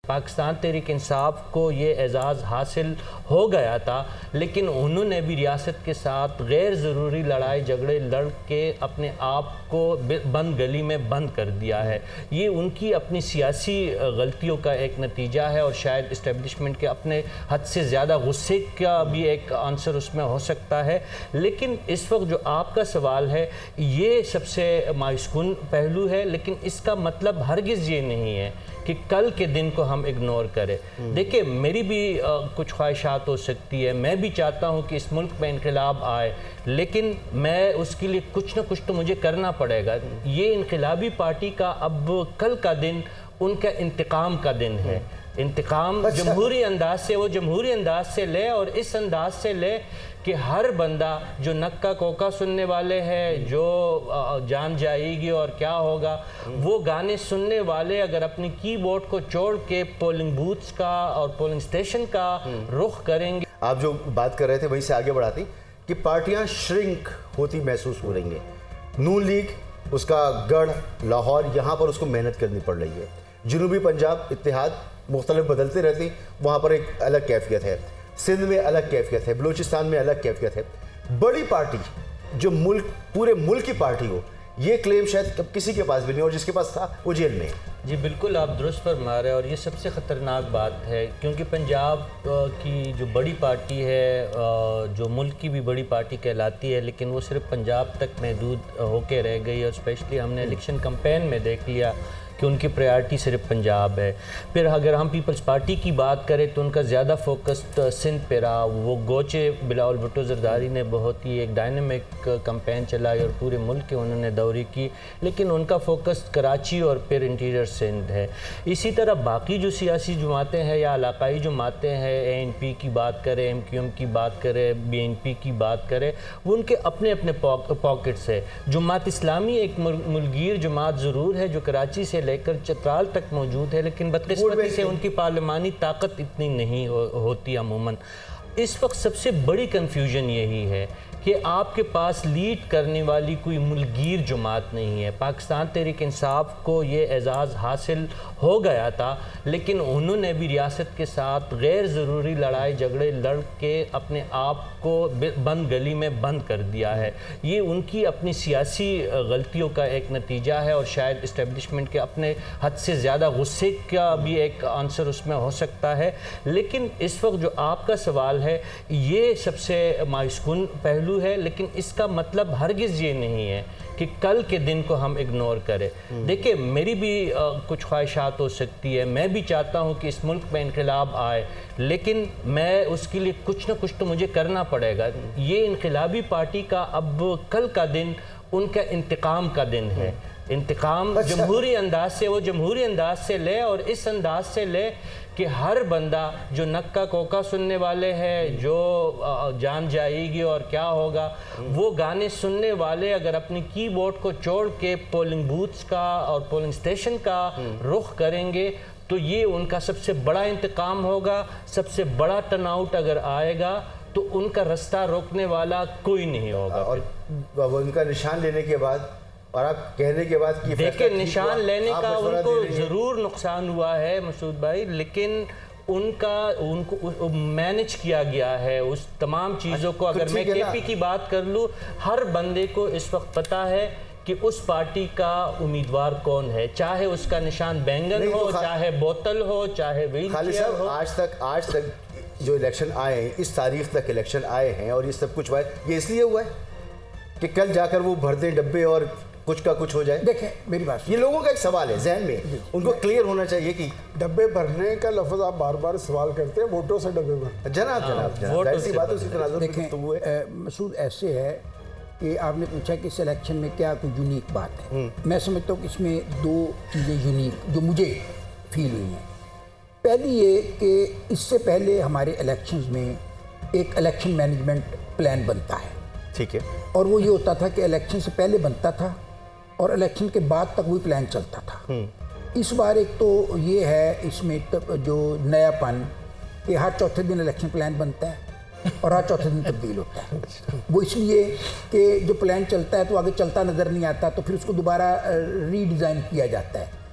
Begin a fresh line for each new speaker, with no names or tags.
پاکستان تحریک انصاف کو یہ اعزاز حاصل ہو گیا تھا، لیکن انہوں نے بھی ریاست کے ساتھ غیر ضروری لڑائی جھگڑے لڑ کے اپنے آپ کو بند گلی میں بند کر دیا ہے۔ یہ ان کی اپنی سیاسی غلطیوں کا ایک نتیجہ ہے، اور شاید اسٹیبلشمنٹ کے اپنے حد سے زیادہ غصے کا بھی ایک عنصر اس میں ہو سکتا ہے۔ لیکن اس وقت جو آپ کا سوال ہے یہ سب سے مایوس کن پہلو ہے، لیکن اس کا مطلب ہرگز یہ نہیں ہے کہ کل کے دن کو ہم اگنور کریں۔ دیکھیں، میری بھی کچھ خواہشات ہو سکتی ہے، میں بھی چاہتا ہوں کہ اس ملک میں انقلاب آئے، لیکن میں اس کے لیے کچھ نہ کچھ تو مجھے کرنا پڑے گا۔ یہ انقلابی پارٹی کا اب کل کا دن ان کا انتقام کا دن ہے۔ انتقام جمہوری انداز سے، وہ جمہوری انداز سے لے، اور اس انداز سے لے کہ ہر بندہ جو نکا کوکا سننے والے ہیں، جو جان جائے گی اور کیا ہوگا، وہ گانے سننے والے اگر اپنی کی بورڈ کو چھوڑ کے پولنگ بوتھس کا اور پولنگ سٹیشن کا رخ کریں گے۔
آپ جو بات کر رہے تھے وہیں سے آگے بڑھاتی کہ پارٹیاں شرنک ہوتی محسوس ہو رہی ہیں۔ نون لیگ، اس کا گڑھ لاہور، یہاں پر اس کو محنت کرنی پڑ رہی ہے۔ جنوبی پنجاب اتحاد مختلف بدلتے رہتی، وہاں پر ایک الگ کیفیت ہے۔ سندھ میں الگ کیفیت ہے، بلوچستان میں الگ کیفیت ہے۔ بڑی پارٹی جو ملک، پورے ملک کی پارٹی ہو، یہ کلیم شاید کسی کے پاس بھی نہیں، اور جس کے پاس تھا وہ جیل میں ہے۔
جی بالکل، آپ درست فرما رہے ہیں، اور یہ سب سے خطرناک بات ہے، کیونکہ پنجاب کی جو بڑی پارٹی ہے، جو ملک کی بھی بڑی پارٹی کہلاتی ہے، لیکن وہ صرف پنجاب تک محدود ہو کے رہ گئی، اور اسپیشلی ہم نے الیکشن کمپین میں دیکھ لیا کہ ان کی پریارٹی صرف پنجاب ہے۔ پھر اگر ہم پیپلز پارٹی کی بات کریں تو ان کا زیادہ فوکس سندھ پہ رہا۔ وہ گوچے بلاول بھٹو زرداری نے بہت ہی ایک ڈائنامک کمپین چلائی اور پورے ملک کے انہوں نے دوری کی، لیکن ان کا فوکس کراچی اور پھر انٹیریئر سندھ ہے۔ اسی طرح باقی جو سیاسی جماعتیں ہیں یا علاقائی جماعتیں ہیں، اے این پی کی بات کریں، ایم کیو ایم کی بات کریں، بی این پی کی بات کریں، وہ ان کے اپنے اپنے پاکٹس ہے۔ جماعت اسلامی ایک ملگیر جماعت ضرور ہے جو کراچی سے لے کر چترال تک موجود ہے، لیکن بدقسمتی سے ان کی پارلیمانی طاقت اتنی نہیں ہوتی عموماً۔ اس وقت سب سے بڑی کنفیوژن یہی ہے کہ آپ کے پاس لیڈ کرنے والی کوئی ملگیر جماعت نہیں ہے۔ پاکستان تحریک انصاف کو یہ اعزاز حاصل ہو گیا تھا، لیکن انہوں نے بھی ریاست کے ساتھ غیر ضروری لڑائی جھگڑے لڑ کے اپنے آپ کو بند گلی میں بند کر دیا ہے۔ یہ ان کی اپنی سیاسی غلطیوں کا ایک نتیجہ ہے، اور شاید اسٹیبلشمنٹ کے اپنے حد سے زیادہ غصے کا بھی ایک عنصر اس میں ہو سکتا ہے۔ لیکن اس وقت جو آپ کا سوال ہے یہ سب سے مایوس کن پہلو ہے، لیکن اس کا مطلب ہرگز یہ نہیں ہے کہ کل کے دن کو ہم اگنور کریں۔ دیکھیں، میری بھی کچھ خواہشات ہو سکتی ہے، میں بھی چاہتا ہوں کہ اس ملک میں انقلاب آئے، لیکن میں اس کے لیے کچھ نہ کچھ تو مجھے کرنا پڑے گا۔ یہ انقلابی پارٹی کا اب کل کا دن ان کا انتقام کا دن ہے۔ انتقام جمہوری انداز سے، وہ جمہوری انداز سے لے، اور اس انداز سے لے کہ ہر بندہ جو نکا کوکا سننے والے ہیں، جو جان جائے گی اور کیا ہوگا، وہ گانے سننے والے اگر اپنی کی بورڈ کو چھوڑ کے پولنگ بوتھس کا اور پولنگ سٹیشن کا رخ کریں گے تو یہ ان کا سب سے بڑا انتقام ہوگا۔ سب سے بڑا ٹرن آؤٹ اگر آئے گا تو ان کا رستہ روکنے والا کوئی نہیں ہوگا۔
اور ان کا نشان لینے کے بعد اور آپ کہنے کے بعد کہ
دیکھیں، نشان لینے کا ان کو ضرور نقصان ہوا ہے مسعود بھائی، لیکن ان کو مینج کیا گیا ہے اس تمام چیزوں کو۔ اگر میں کے پی کی بات کر لوں، ہر بندے کو اس وقت پتہ ہے کہ اس پارٹی کا امیدوار کون ہے، چاہے اس کا نشان بینگن ہو، چاہے بوتل ہو، چاہے ویل چیئر ہو۔
آج تک جو الیکشن آئے ہیں، اس تاریخ تک الیکشن آئے ہیں اور یہ سب کچھ ہوا ہے، یہ اس لیے ہوا ہے کہ کل جا کر وہ بھر دیں ڈبے اور کچھ کا کچھ ہو جائے۔
دیکھیں میری بات،
یہ لوگوں کا ایک سوال ہے ذہن میں، ان کو کلیئر ہونا چاہیے کہ
ڈبے بھرنے کا لفظ آپ بار بار استعمال کرتے ہیں، ووٹوں سے ڈبے بھرتے ہیں۔
جناب ایسی بات اسی تناظر
دیکھیں مسعود، ایسے ہے کہ آپ نے پوچھا کہ اس الیکشن میں کیا کوئی یونیک بات ہے۔ میں سمجھتا ہوں کہ اس میں دو چیزیں یونیک جو مجھے فیل ہوئی ہیں۔ پہلی یہ کہ اس سے پہلے ہمارے الیکشنز میں ایک الیکشن مینجمنٹ پلان بنتا ہے،
ٹھیک ہے،
اور وہ یہ ہوتا تھا کہ الیکشن سے پہلے بنتا تھا اور الیکشن کے بعد تک وہی پلان چلتا تھا۔ اس بار ایک تو یہ ہے اس میں جو نیا پن کہ ہر چوتھے دن الیکشن پلان بنتا ہے اور ہر چوتھے دن تبدیل ہوتا ہے۔ وہ اس لیے کہ جو پلان چلتا ہے تو آگے چلتا نظر نہیں آتا، تو پھر اس کو دوبارہ ری ڈیزائن کیا جاتا ہے۔